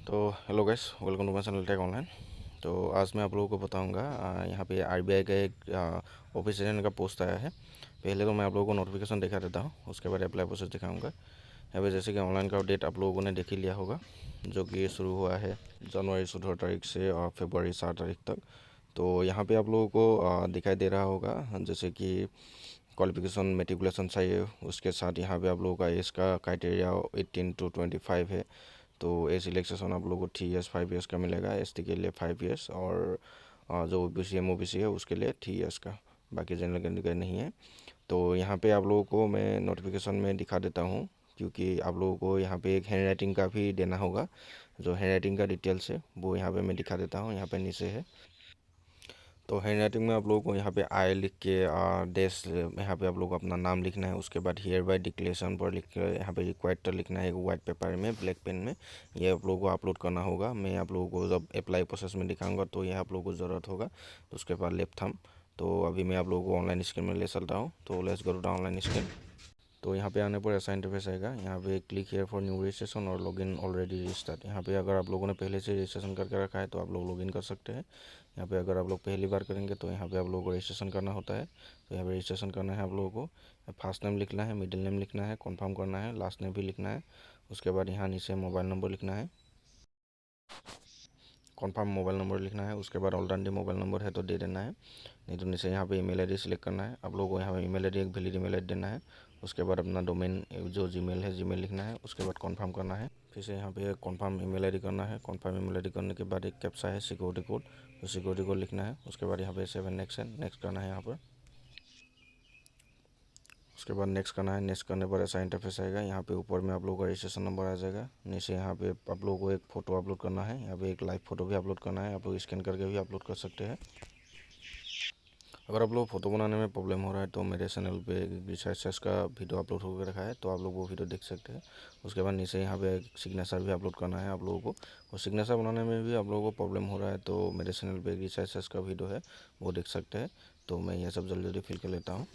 तो hello guys, welcome to my channel Tech Online. तो आज मैं आप लोगों को बताऊंगा यहाँ पे आरबीआई का एक ऑफिस एजेंट का पोस्ट आया है। पहले तो मैं आप लोगों को नोटिफिकेशन दिखा देता हूँ, उसके बाद अप्लाई प्रोसेस दिखाऊंगा। यहाँ पे जैसे कि ऑनलाइन का डेट आप लोगों ने देख ही लिया होगा, जो कि शुरू हुआ है जनवरी 17 तारीख से और फरवरी 7 तारीख तक। तो यहाँ पे आप लोगों को दिखाई दे रहा होगा जैसे कि क्वालिफिकेशन मेट्रिकुलेशन चाहिए, उसके साथ यहाँ पे आप लोगों का एज का क्राइटेरिया 18 to 25 है। तो एज रिलैक्सेशन आप लोगों को 3 ईयर्स 5 ईयर्स का मिलेगा, एसटी के लिए 5 ईयर्स और जो ओबीसी एमओबीसी है उसके लिए 3 ईयर्स का, बाकी जनरल कैंडिडेट नहीं है। तो यहाँ पे आप लोगों को मैं नोटिफिकेशन में दिखा देता हूँ, क्योंकि आप लोगों को यहाँ पे एक हैंड राइटिंग का भी देना होगा। जो हैंड राइटिंग का डिटेल्स है वो यहाँ पे मैं दिखा देता हूँ, यहाँ पे नीचे है। तो हैंड राइटिंग में आप लोगों को यहाँ पे आई लिख के देश यहाँ पे आप लोगों को अपना नाम लिखना है। उसके बाद हियर बाय डिक्लेरेशन पर लिख कर यहाँ पे रिक्वायर्ड लिखना है एक वाइट पेपर में ब्लैक पेन में। ये आप लोगों को अपलोड करना होगा। मैं आप लोगों को जब अप्लाई प्रोसेस में दिखाऊंगा तो यह आप लोगों को ज़रूरत होगा। तो उसके बाद लेफ्ट थंब। तो अभी मैं आप लोगों को ऑनलाइन स्क्रीन में ले चलता हूँ। तो let's go to online screen. तो यहाँ पे आने पर ऐसा इंटरफेस आएगा। यहाँ पे click here for new registration और लॉगिन ऑलरेडी रजिस्टर्ड। यहाँ पे अगर आप लोगों ने पहले से रजिस्ट्रेशन करके रखा है तो आप लोग लॉगिन कर सकते हैं। यहाँ पे अगर आप लोग पहली बार करेंगे तो यहाँ पे आप लोगों को रजिस्ट्रेशन करना होता है। तो यहाँ पे रजिस्ट्रेशन करना है आप लोगों को। फर्स्ट नेम लिखना है, मिडिल नेम लिखना है, कन्फर्म करना है, लास्ट नेम भी लिखना है। उसके बाद यहाँ नीचे मोबाइल नंबर लिखना है, कन्फर्म मोबाइल नंबर लिखना है। उसके बाद ऑल्टरनेटिव मोबाइल नंबर है तो दे देना है, नहीं तो नीचे यहाँ पे ईमेल आईडी सिलेक्ट करना है। आप लोगों को यहाँ पे ईमेल आईडी एक वैलिड ईमेल आईडी देना है। उसके बाद अपना डोमेन जो जीमेल है जीमेल लिखना है। उसके बाद कन्फर्म करना है, फिर से यहाँ पे कन्फर्म ईमेल आईडी करना है। कन्फर्म ईमेल आईडी करने के बाद एक कैप्चा है सिक्योरिटी कोड, तो सिक्योरिटी कोड लिखना है। उसके बाद यहाँ पे 7 नेक्स्ट है, नेक्स्ट करना है यहाँ पर। उसके बाद नेक्स्ट करना है। नेक्स्ट करने पर ऐसा इंटरफेस आएगा। यहाँ पे ऊपर में आप लोगों का रजिस्ट्रेशन नंबर आ जाएगा। नीचे यहाँ पे आप लोगों को एक फ़ोटो अपलोड करना है। यहाँ पे एक लाइव फ़ोटो भी अपलोड करना है। आप लोग स्कैन करके भी अपलोड कर सकते हैं। अगर आप लोग फ़ोटो बनाने में प्रॉब्लम हो रहा है तो मेरे चैनल पे रिसर्च का वीडियो अपलोड होकर रखा है, तो आप लोग वो वीडियो देख सकते हैं। उसके बाद नीचे यहाँ पे एक सिग्नेचर भी अपलोड करना है आप लोगों को। और सिग्नेचर बनाने में भी आप लोगों को प्रॉब्लम हो रहा है तो मेरे चैनल पे रिसर्च का वीडियो है, वो देख सकते हैं। तो मैं ये सब जल्दी जल्दी फिल कर लेता हूँ।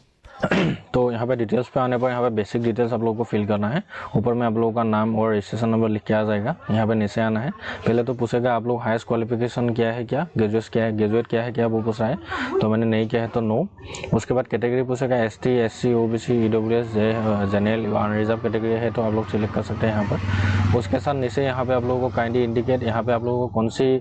तो यहाँ पे डिटेल्स पे आने पर यहाँ पे बेसिक डिटेल्स आप लोगों को फिल करना है। ऊपर में आप लोगों का नाम और रजिस्ट्रेशन नंबर लिख के आ जाएगा। यहाँ पे नीचे आना है। पहले तो पूछेगा आप लोग हाईएस्ट क्वालिफिकेशन क्या है, क्या ग्रेजुएट क्या है क्या, वो पूछ रहा है। तो मैंने नहीं किया है तो नो। उसके बाद कैटेगरी पूछेगा ST, SC, OBC, EWS, general, unreserved category है तो आप लोग सिलेक्ट कर सकते हैं यहाँ पर। उसके साथ नीचे यहाँ पे आप लोगों को काइंडली इंडिकेट, यहाँ पे आप लोगों को कौन सी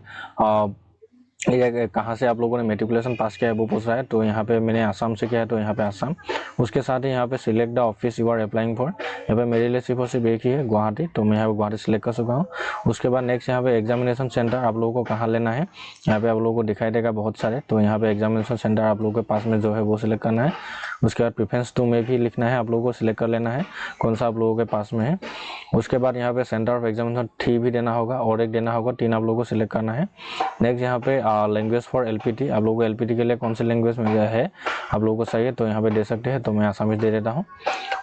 कहाँ से आप लोगों ने मेट्रिकुलेशन पास किया है वो पूछ रहा है। तो यहाँ पे मैंने आसाम से किया है तो यहाँ पे आसाम। उसके साथ ही यहाँ पे select the office you are applying for. यहाँ पे मेरे लिए सिर्फ और सिर्फ एक ही है, गुवाहाटी, तो मैं यहाँ पे गुवाहाटी सिलेक्ट कर चुका हूँ। उसके बाद नेक्स्ट यहाँ पे एग्जामिनेशन सेंटर आप लोगों को कहाँ लेना है, यहाँ पे आप लोगों को दिखाई देगा बहुत सारे। तो यहाँ पे एग्जामिनेशन सेंटर आप लोगों के पास में जो है वो सिलेक्ट करना है। उसके बाद प्रेफरेंस 2 में भी लिखना है, आप लोगों को सिलेक्ट कर लेना है कौन सा आप लोगों के पास में है। उसके बाद यहाँ पे सेंटर ऑफ एग्जामिनेशन 3 भी देना होगा और एक देना होगा, 3 आप लोगों को सिलेक्ट करना है। नेक्स्ट यहाँ पे लैंग्वेज फॉर एलपीटी, आप लोगों को एलपीटी के लिए कौन सी लैंग्वेज में है आप लोगों को चाहिए तो यहाँ पे दे सकते हैं। तो मैं आसामीज दे देता हूँ।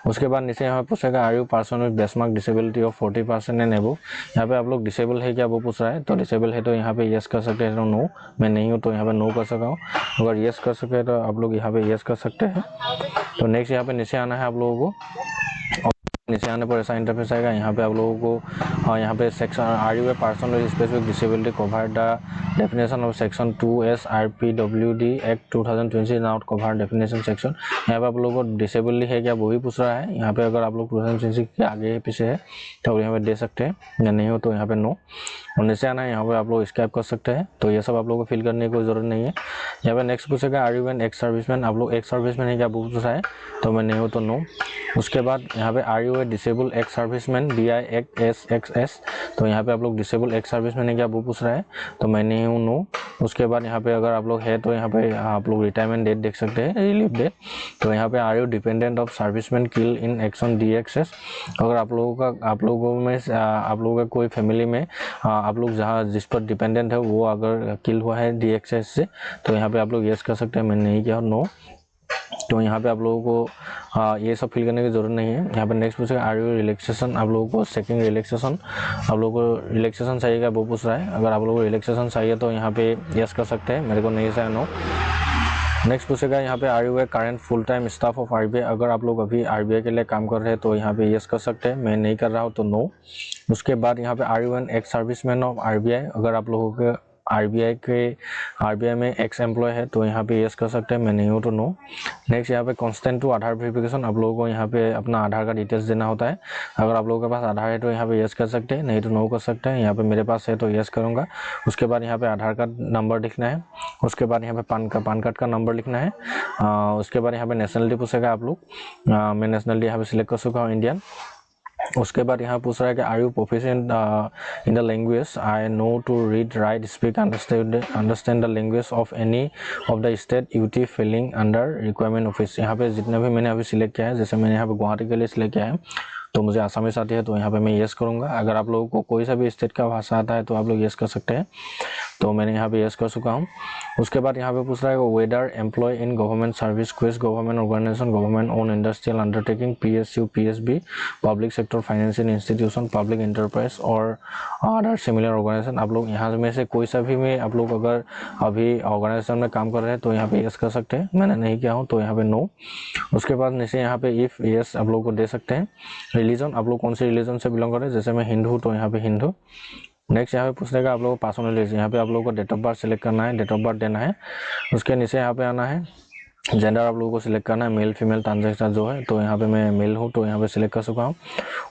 उसके बाद नीचे यहाँ पे पूछेगा are you person with benchmark disability of 40% and above. यहाँ पे आप लोग डिसेबल है क्या वो पूछ रहा है। तो डिसेबल है तो यहाँ पे यस कर सकते हैं, तो नो। मैं नहीं हूँ तो यहाँ पे नो कर सका हूँ। अगर यस कर सके तो आप लोग यहाँ पे यस कर सकते हैं। तो नेक्स्ट यहाँ पे नीचे आना है आप लोगों को। नीचे आने पर ऐसा इंटरफेस आएगा। यहाँ पे आप लोगों को यहाँ पे section are you a person with specific disability cover the definition of section 2S RPWD act 2020 not cover definition section. यहाँ पे आप लोगों को डिसेबल है क्या वो भी पूछ रहा है। यहाँ पे अगर आप लोग 2020 के आगे पीछे है तो यहाँ पे दे सकते हैं, या नहीं हो तो यहाँ पे नो। और नीचे आना है, यहाँ पे आप लोग स्कैप कर सकते हैं। तो ये सब आप लोगों को फिल करने की कोई जरूरत नहीं है। यहाँ पे नेक्स्ट पूछेगा are you an ex serviceman, आप लोग एक्स सर्विसमैन है क्या वो पूछ रहा है। तो मैं नहीं हूँ तो नो। उसके बाद यहाँ पे are you a disable ex serviceman DIXS, तो यहाँ पे आप लोग डिसेबल एक्स सर्विसमैन है क्या वो पूछ रहा है। तो मैं नहीं हूँ, नो। उसके बाद यहाँ पे अगर आप लोग है तो यहाँ पे आप लोग रिटायरमेंट डेट देख सकते हैं, रिलीव डेट। तो यहाँ पे are you dependent of serviceman kill in action DXS। अगर आप लोगों का कोई फैमिली में आप लोग जहाँ जिस पर डिपेंडेंट है वो अगर किल हुआ है DXS से तो यहाँ पे आप लोग यस कर सकते हैं। मैंने नहीं किया, नो। तो यहाँ पे आप लोगों को ये सब फिल करने की जरूरत नहीं है। यहाँ पे नेक्स्ट पूछेगा आर यू रिलैक्सेशन, आप लोगों को सेकंड रिलैक्सेशन, आप लोगों को रिलैक्सेशन चाहिए क्या वो पूछ रहा है। अगर आप लोगों को रिलैक्सेशन चाहिए तो यहाँ पे यस कर सकते हैं, मेरे को नहीं चाहिए, नो। नेक्स्ट पूछेगा यहाँ पे are you a current full time staff of RBI. अगर आप लोग अभी आरबीआई के लिए काम कर रहे हैं तो यहाँ पे यस कर सकते हैं, मैं नहीं कर रहा हूँ तो नो। उसके बाद यहाँ पे are you an ex serviceman of RBI. अगर आप लोगों के आरबीआई में एक्स एम्प्लॉय है तो यहाँ पे यस कर सकते हैं, मैं नहीं हूँ तो नो। नेक्स्ट यहाँ पे कांस्टेंट टू आधार वेरिफिकेशन। आप लोगों को यहाँ पे अपना आधार का डिटेल्स देना होता है। अगर आप लोगों के पास आधार है तो यहाँ पे यस कर सकते हैं, नहीं तो नो कर सकते हैं। यहाँ पे मेरे पास है तो यस करूँगा। उसके बाद यहाँ पे आधार कार्ड नंबर लिखना है। उसके बाद यहाँ पे पान कार्ड का नंबर लिखना है। उसके बाद यहाँ पे नेशनलिटी पूछेगा आप लोग। मैं नेशनलिटी यहाँ पे सिलेक्ट कर चुका हूँ, इंडियन। उसके बाद यहाँ पूछ रहा है कि are you proficient in the language. I know to read write speak understand the language of any of the state UT filling under requirement office. यहाँ पे जितने भी मैंने अभी सिलेक्ट किया है, जैसे मैंने यहाँ पे गुवाहाटी के लिए सिलेक्ट किया है तो मुझे आसामीस आती है तो यहाँ पे मैं यस करूँगा। अगर आप लोगों को कोई सा भी स्टेट का भाषा आता है तो आप लोग यस कर सकते हैं, तो मैंने यहाँ पे यस कर चुका हूँ। उसके बाद यहाँ पे पूछ रहा है whether employ in government service, quasi government organisation, government own industrial undertaking, PSU, PSB, public sector financial institution, public enterprise और अदर सिमिलर ऑर्गेनाइजेशन। आप लोग यहाँ में से कोई सा भी में आप लोग अगर अभी ऑर्गेनाइजेशन में काम कर रहे हैं तो यहाँ पे यस कर सकते हैं, मैंने नहीं किया हूँ तो यहाँ पे नो। उसके बाद नीचे यहाँ पे इफ यस आप लोग को दे सकते हैं। रिलीजन, आप लोग कौन से रिलीजन से बिलोंग कर रहे हैं, जैसे मैं हिंदू हूँ तो यहाँ पे हिंदू। नेक्स्ट यहाँ पे पूछने का आप लोगों को पर्सनल एज। यहाँ पे आप लोगों को डेट ऑफ बर्थ सिलेक्ट करना है, डेट ऑफ बर्थ देना है। उसके नीचे यहाँ पे आना है, जेंडर आप लोगों को सिलेक्ट करना है, मेल फीमेल ट्रांजेक्शन जो है, तो यहाँ पे मैं मेल हूँ तो यहाँ पे सिलेक्ट कर चुका हूँ।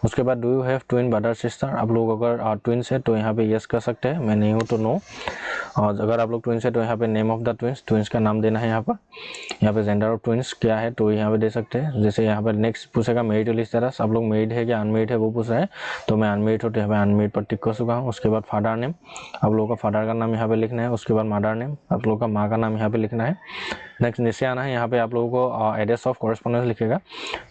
उसके बाद do you have twin brother sister. आप लोग अगर ट्विंस है तो यहाँ पे यस कर सकते हैं, मैं नहीं हूँ तो नो। और अगर आप लोग ट्विंस है तो यहाँ पे नेम ऑफ द ट्विंस का नाम देना है। यहाँ पे जेंडर ऑफ ट्विंस क्या है तो यहाँ पे दे सकते हैं। जैसे यहाँ पे नेक्स्ट पूछेगा मैरिटल स्टेटस, आप लोग मैरिड है क्या अनमेरिड है वो पूछ रहा है, तो मैं अनमेरिड हूँ तो यहाँ पे अनमेरिड पर टिक कर चुका हूँ। उसके बाद फादर नेम, आप लोगों का फादर का नाम यहाँ पे लिखना है। उसके बाद मदर नेम, आप लोगों का माँ का नाम यहाँ पे लिखना है। नेक्स्ट नीचे आना है, यहाँ पे आप लोगों को एड्रेस ऑफ कॉरेस्पॉन्डेंस लिखेगा,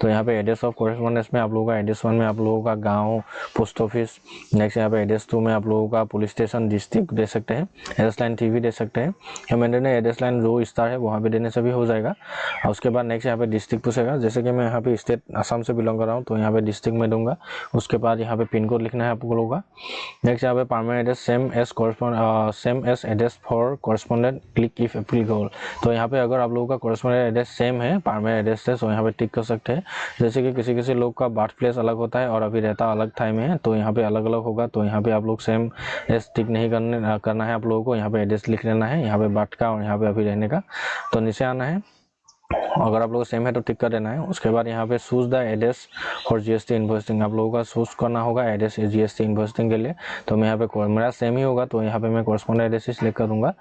तो यहाँ पे एड्रेस ऑफ कॉरेस्पॉन्डेंस में आप लोगों का एड्रेस 1 में आप लोगों का गांव, पोस्ट ऑफिस। नेक्स्ट यहाँ पे एड्रेस 2 में आप लोगों का पुलिस स्टेशन, डिस्ट्रिक्ट दे सकते हैं। एड्रेस लाइन टीवी दे सकते हैं, या मैंने एड्रेस लाइन जो स्टार है वहाँ पे देने से भी हो जाएगा। और उसके बाद नेक्स्ट यहाँ पे डिस्ट्रिक्ट पूछेगा, जैसे कि मैं यहाँ पे स्टेट असम से बिलोंग कर रहा हूँ तो यहाँ पे डिस्ट्रिक्ट में दूंगा। उसके बाद यहाँ पे पिन कोड लिखना है आप लोगों का। नेक्स्ट यहाँ पे permanent address same S address for correspondent click if applicable. तो यहाँ पे अगर आप लोगों का कॉरेस्पॉन्डेंट एड्रेस सेम है, परमानेंट एड्रेस से, तो यहाँ पे टिक कर सकते हैं। जैसे कि किसी लोग का बर्थ प्लेस अलग होता है और अभी रहता अलग टाइम है, तो यहाँ पे अलग अलग होगा, तो यहाँ पे आप लोग सेम एस टिक नहीं करना है आप लोगों को। यहाँ पे एड्रेस लिख लेना है, यहाँ पे बर्थ का और यहाँ पे अभी रहने का, तो नीचे आना है। अगर आप लोग सेम है तो टिक कर देना है। उसके बाद यहाँ पे choose the address for GST invoicing, आप लोगों का चूज करना होगा एड्रेस जीएसटी इन्वॉइसिंग के लिए, तो मैं यहाँ पे मेरा सेम ही होगा तो यहाँ पे मैं कॉरेस्पॉन्डेंट एड्रेस ही सिलेक्ट करूँगा।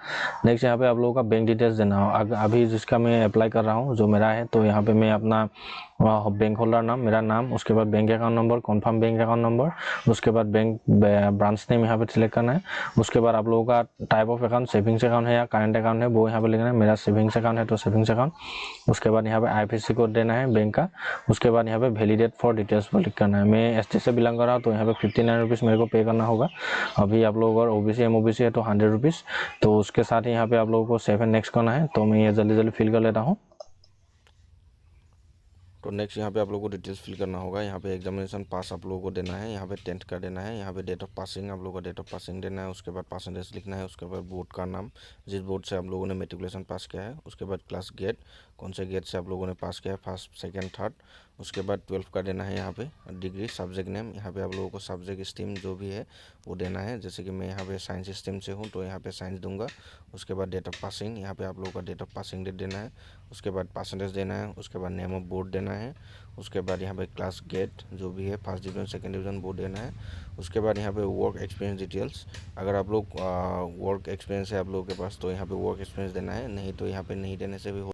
नेक्स्ट यहाँ पे आप लोगों का बैंक डिटेल्स देना हो, अभी जिसका मैं अप्लाई कर रहा हूँ जो मेरा है, तो यहाँ पे मैं अपना बैंक होल्डर नाम, मेरा नाम, उसके बाद bank account number, confirm bank account number, उसके बाद बैंक ब्रांच नेम यहाँ पे सिलेक्ट करना है। उसके बाद आप लोगों का type of account savings account है या करंट अकाउंट है वो यहाँ पे लिखना है। मेरा सेविंग्स अकाउंट है तो सेविंग्स अकाउंट। उसके बाद यहाँ पे आईएफएससी कोड देना है बैंक का। उसके बाद यहाँ पे वैलिडेट फॉर डिटेल्स पर क्लिक करना है। मैं एसटी से बिलोंग कर रहा हूँ तो यहाँ पे 59 रुपीज़ मेरे को पे करना होगा। अभी आप लोग अगर ओबीसी एमओबीसी है तो 100 रुपीज़। तो उसके साथ ही यहाँ पे आप लोगों को 7 नेक्स्ट करना है, तो मैं ये जल्दी फिल कर लेता हूँ। तो नेक्स्ट यहाँ पे आप लोगों को डिटेल्स फिल करना होगा। यहाँ पे एग्जामिनेशन पास आप लोगों को देना है, यहाँ पे 10th का देना है, यहाँ पे डेट ऑफ पासिंग आप लोगों का डेट ऑफ पासिंग देना है। उसके बाद परसेंटेज लिखना है। उसके बाद बोर्ड का नाम, जिस बोर्ड से आप लोगों ने मेट्रिकुलेशन पास किया है। उसके बाद क्लास गेट, कौन से गेट से आप लोगों ने पास किया है, फर्स्ट सेकेंड थर्ड। उसके बाद 12th का देना है यहाँ पे डिग्री, सब्जेक्ट नेम, यहाँ पे आप लोगों को सब्जेक्ट स्ट्रीम जो भी है वो देना है। जैसे कि मैं यहाँ पे साइंस स्ट्रीम से हूँ तो यहाँ पे साइंस दूंगा। उसके बाद डेट ऑफ पासिंग, यहाँ पे आप लोगों का डेट ऑफ पासिंग डेट देना है। उसके बाद परसेंटेज देना है। उसके बाद नेम ऑफ बोर्ड देना है। उसके बाद यहाँ पे क्लास गेट जो भी है, फर्स्ट डिवीज़न सेकेंड डिवीज़न वो देना है। उसके बाद यहाँ पे वर्क एक्सपीरियंस डिटेल्स, अगर आप लोग वर्क एक्सपीरियंस है आप लोगों के पास तो यहाँ पे वर्क एक्सपीरियंस देना है, नहीं तो यहाँ पे नहीं देने से भी हो।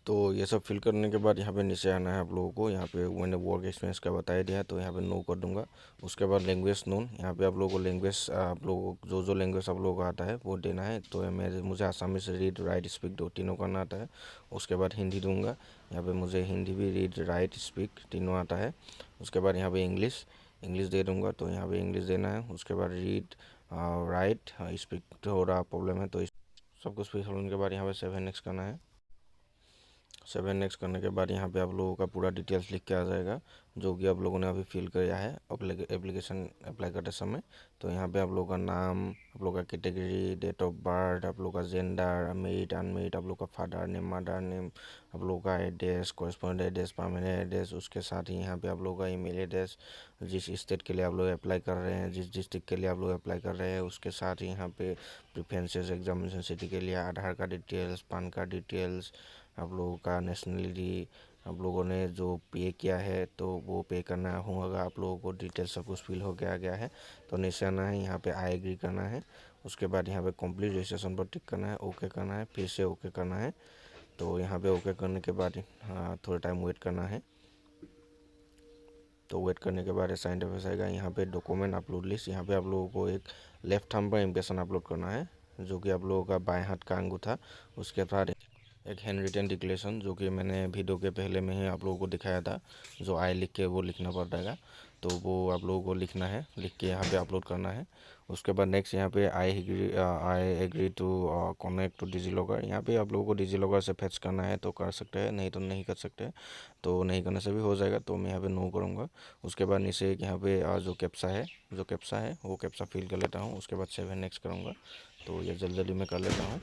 तो ये सब फिल करने के बाद यहाँ पे नीचे आना है आप लोगों को। यहाँ पे मैंने वर्क एक्सपीरियंस का बताया दिया तो यहाँ पे नो कर दूंगा। उसके बाद लैंग्वेज नोन, यहाँ पे आप लोगों को लैंग्वेज आप लोगों को जो लैंग्वेज आप लोगों को आता है वो देना है। तो मुझे आसामी से रीड राइट स्पीक दो तीनों करना आता है। उसके बाद हिंदी दूंगा, यहाँ पे मुझे हिंदी भी रीड राइट स्पीक तीनों आता है। उसके बाद यहाँ पे इंग्लिश दे दूँगा तो यहाँ पे इंग्लिश देना है। उसके बाद रीड राइट स्पीक थोड़ा प्रॉब्लम है तो सब कुछ फिल होने के बाद यहाँ पे 7 नेक्स्ट करना है। 7 नेक्स्ट करने के बाद यहाँ पे आप लोगों का पूरा डिटेल्स लिख के आ जाएगा, जो कि आप लोगों ने अभी फिल किया है एप्लीकेशन अप्लाई करते समय। तो यहाँ पे आप लोगों का नाम, आप लोगों का कैटेगरी, डेट ऑफ बर्थ, आप लोगों का जेंडर, मेरिट अनमेरिट, आप लोगों का फादर नेम, मदर नेम, आप लोगों का address, correspondent address, permanent address, उसके साथ ही यहाँ पे आप लोगों का ईमेल एड्रेस, जिस स्टेट के लिए आप लोग अप्लाई कर रहे हैं, जिस डिस्ट्रिक्ट के लिए आप लोग अप्लाई कर रहे हैं, उसके साथ ही यहाँ पे प्रेफरेंसेस एग्जामिनेशन सिटी के लिए Aadhaar card details, pan card details, आप लोगों का नेशनलिटी, आप लोगों ने जो पे किया है तो वो पे करना होगा। आप लोगों को डिटेल सब कुछ फिल हो गया है तो नीचे आना है, यहाँ पे आई एग्री करना है। उसके बाद यहाँ पे कंप्लीट रजिस्ट्रेशन पर टिक करना है, ओके करना है, फिर से ओके करना है। तो यहाँ पे ओके करने के बाद थोड़ा टाइम वेट करना है। तो वेट करने के बाद ऐसा इंटरफेस आएगा। यहाँ पे डॉक्यूमेंट अपलोड लिस्ट, यहाँ पे आप लोगों को एक लेफ्ट थंब पर इम्प्रेशन अपलोड करना है, जो कि आप लोगों का बाएं हाथ का अंगूठा। उसके बाद एक हैंड रिटन डिक्लेरेशन, जो कि मैंने वीडियो के पहले में ही आप लोगों को दिखाया था, जो आई लिख के वो लिखना पड़ेगा। तो वो आप लोगों को लिखना है, लिख के यहाँ पे अपलोड करना है। उसके बाद नेक्स्ट यहाँ पे I agree to connect to DigiLocker. यहाँ पे आप लोगों को डिजीलॉकर से फैच करना है तो कर सकते हैं, नहीं तो नहीं कर सकते। तो नहीं करने से भी हो जाएगा, तो मैं यहाँ पे नो करूँगा। उसके बाद नीचे यहाँ पे जो कैप्सा है वो कैप्सा फिल कर लेता हूँ। उसके बाद 7 नेक्स्ट करूँगा। तो ये जल्दी जल्दी मैं कर लेता हूँ।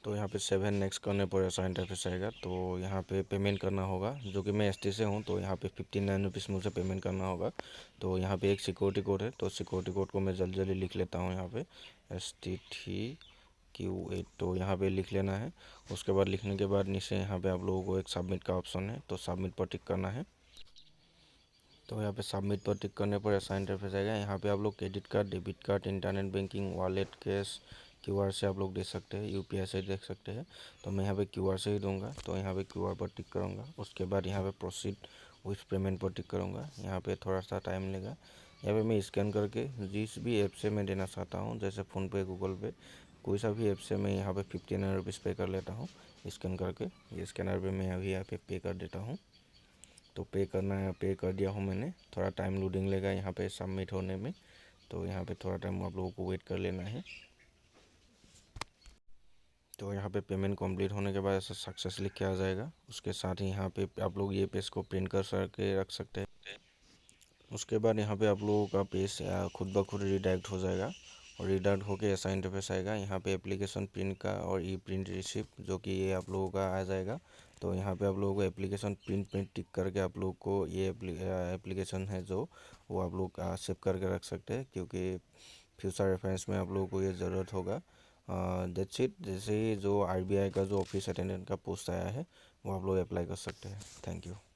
तो यहाँ पे 7 नेक्स्ट करने पर ऐसा इंटरफेस आएगा। तो यहाँ पे पेमेंट करना होगा, जो कि मैं एसटी से हूँ, तो यहाँ पे 59 रुपीज़ मुझे पेमेंट करना होगा। तो यहाँ पे एक सिक्योरिटी कोड है, तो सिक्योरिटी कोड को मैं जल्दी जल्दी लिख लेता हूँ। यहाँ पे ST3Q8 तो यहाँ पे लिख लेना है। उसके बाद लिखने के बाद नीचे यहाँ पे आप लोगों को एक सबमिट का ऑप्शन है, तो सबमिट पर टिक करना है। तो यहाँ पे सबमिट पर टिक करने पर ऐसा इंटरफेस आएगा। यहाँ पे आप लोग credit card, debit card, internet banking, wallet, cash, QR से आप लोग दे सकते हैं, यूपीआई से देख सकते हैं। तो मैं यहाँ पे क्यूआर से ही दूंगा, तो यहाँ पे क्यूआर पर टिक करूँगा। उसके बाद यहाँ पे प्रोसीड विथ पेमेंट पर टिक करूँगा। यहाँ पे थोड़ा सा टाइम लेगा। यहाँ पे मैं स्कैन करके जिस भी ऐप से मैं देना चाहता हूँ, जैसे फ़ोनपे, गूगल पे, कोई सा भी ऐप से मैं यहाँ पे 59 रुपीज़ पे कर लेता हूँ स्कैन करके। ये स्कैनर पर मैं अभी यहाँ पे कर देता हूँ। तो पे करना है, पे कर दिया हूँ मैंने। थोड़ा टाइम लोडिंग लेगा यहाँ पे सबमिट होने में, तो यहाँ पे थोड़ा टाइम आप लोगों को वेट कर लेना है। तो यहाँ पे पेमेंट कंप्लीट होने के बाद ऐसा सक्सेस लिख के आ जाएगा। उसके साथ ही यहाँ पे आप लोग ये पेज को प्रिंट कर के रख सकते हैं। उसके बाद यहाँ पे आप लोगों का पेज खुद ब खुद रिडायरेक्ट हो जाएगा, और रिडायरेक्ट होके ऐसा इंटरफेस आएगा। यहाँ पे एप्लीकेशन प्रिंट का और ई प्रिंट रिसिप्ट, जो कि ये आप लोगों का आ जाएगा। तो यहाँ पे आप लोगों को एप्लीकेशन प्रिंट टिक करके आप लोग को ये एप्लीकेशन है जो वो आप लोग सेव करके रख सकते हैं, क्योंकि फ्यूचर रेफरेंस में आप लोगों को ये ज़रूरत होगा। That's it. जैसे ही जो आरबीआई का जो ऑफिस अटेंडेंट का पोस्ट आया है वो आप लोग अप्लाई कर सकते हैं। Thank you.